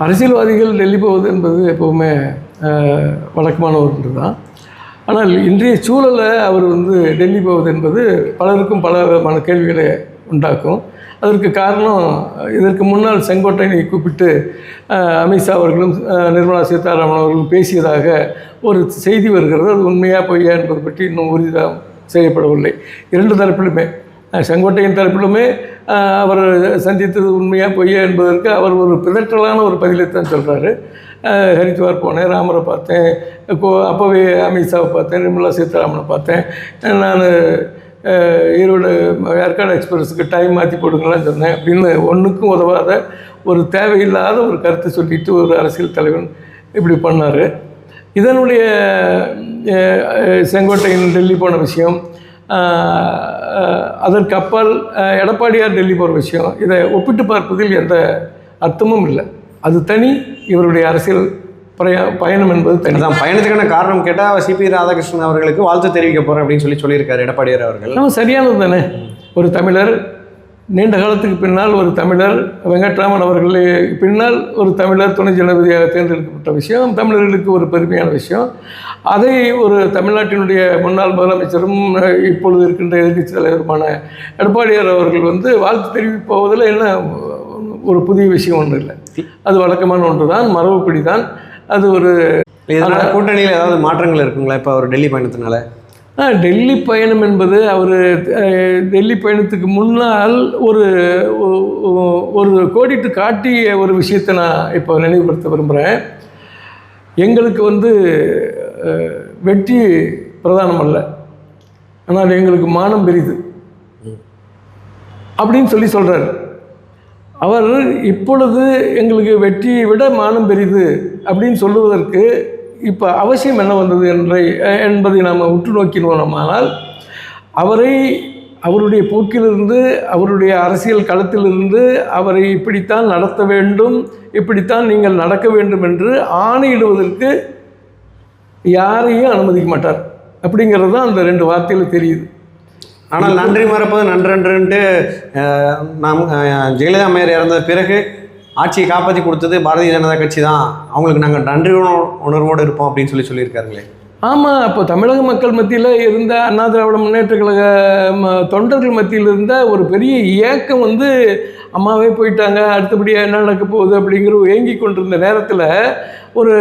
அரசியல்வாதிகள் டெல்லி போவது என்பது எப்போவுமே வழக்கமான ஒன்று தான். ஆனால் இன்றைய சூழலை அவர் டெல்லி போவது என்பது பலருக்கும் பல விதமான கேள்விகளை உண்டாக்கும். அதற்கு காரணம், இதற்கு முன்னால் செங்கோட்டையனை கூப்பிட்டு அமித்ஷா அவர்களும் நிர்மலா சீதாராமன் அவர்களும் பேசியதாக ஒரு செய்தி வருகிறது. அது உண்மையா பொய்யா என்பது பற்றி இன்னும் உறுதிதான் செய்யப்படவில்லை. இரண்டு தரப்பிலுமே, செங்கோட்டையின் தரப்பிலுமே அவர் சந்தித்தது உண்மையா பொய்யா என்பதற்கு அவர் ஒரு பிதற்றலான ஒரு பதிலைத்தான் சொல்கிறாரு. ஹரித்வார் போனேன், ராமரை பார்த்தேன், அப்போவே அமித்ஷாவை பார்த்தேன், நிர்மலா சீதாராமனை பார்த்தேன், நான் ஈரோடு ஏற்காடு எக்ஸ்பிரஸுக்கு டைம் மாற்றி போடுங்களான்னு சொன்னேன் அப்படின்னு ஒன்றுக்கும் உதவாத ஒரு தேவையில்லாத ஒரு கருத்தை சொல்லிட்டு ஒரு அரசியல் தலைவன் இப்படி பண்ணார். இதனுடைய செங்கோட்டையின் டெல்லி போன விஷயம், அதற்கு அப்பால் எடப்பாடியார் டெல்லி போகிற விஷயம், இதை ஒப்பிட்டு பார்ப்பதில் எந்த அர்த்தமும் இல்லை. அது தனி, இவருடைய அரசியல் பயணம் என்பது தனி தான். பயணத்துக்கான காரணம் கேட்டால் சிபி ராதாகிருஷ்ணன் அவர்களுக்கு வாழ்த்து தெரிவிக்க போகிறேன் அப்படின்னு சொல்லியிருக்காரு எடப்பாடியார் அவர்கள். நம்ம சரியானது தானே. ஒரு தமிழர், நீண்ட காலத்துக்கு பின்னால் ஒரு தமிழர், வெங்கட்ராமன் அவர்கள் பின்னால் ஒரு தமிழர் துணை ஜனாதிபதியாக தேர்ந்தெடுக்கப்பட்ட விஷயம் தமிழர்களுக்கு ஒரு பெருமையான விஷயம். அதை ஒரு தமிழ்நாட்டினுடைய முன்னாள் முதலமைச்சரும் இப்பொழுது இருக்கின்ற எதிர்க்கட்சி தலைவருமான எடப்பாடியார் அவர்கள் வாழ்த்து தெரிவிப்பதில் என்ன ஒரு புதிய விஷயம் ஒன்றும் இல்லை. அது வழக்கமான ஒன்று தான், மரபுப்படி தான். அது ஒரு கூட்டணியில் ஏதாவது மாற்றங்கள் இருக்குங்களா இப்போ அவர் டெல்லி பயணத்தினால? டெல்லி பயணம் என்பது, அவர் டெல்லி பயணத்துக்கு முன்னால் ஒரு ஒரு கோடிட்டு காட்டிய ஒரு விஷயத்தை நான் இப்போ நினைவுபடுத்த விரும்புகிறேன். எங்களுக்கு வெற்றி பிரதானம் அல்ல, ஆனால் எங்களுக்கு மானம் பெரிது அப்படின்னு சொல்கிறார். அவர் இப்பொழுது எங்களுக்கு வெற்றியை விட மானம் பெரிது அப்படின்னு சொல்லுவதற்கு இப்போ அவசியம் என்ன வந்தது என்பதை நாம் உற்று நோக்கினோமானால், அவருடைய போக்கிலிருந்து, அவருடைய அரசியல் களத்திலிருந்து அவரை இப்படித்தான் நடத்த வேண்டும், இப்படித்தான் நீங்கள் நடக்க வேண்டும் என்று ஆணையிடுவதற்கு யாரையும் அனுமதிக்க மாட்டார் அப்படிங்கிறது தான் அந்த ரெண்டு வார்த்தையில் தெரியுது. ஆனால் நன்றி மறப்பது நன்றன்ட்டு நாம் ஜெயலலிதா அம்மையார் இறந்த பிறகு ஆட்சியை காப்பாற்றி கொடுத்தது பாரதிய ஜனதா கட்சி தான், அவங்களுக்கு நாங்கள் நன்றி உணர்வோடு இருப்போம் அப்படின்னு சொல்லியிருக்காருங்களே. ஆமாம், அப்போ தமிழக மக்கள் மத்தியில் இருந்த அண்ணா திராவிட முன்னேற்ற கழக தொண்டர்கள் மத்தியில் இருந்த ஒரு பெரிய ஏக்கம் அம்மாவே போயிட்டாங்க, அடுத்தபடியாக என்ன நடக்க போகுது அப்படிங்கிற ஏங்கி கொண்டிருந்த நேரத்தில் ஒரு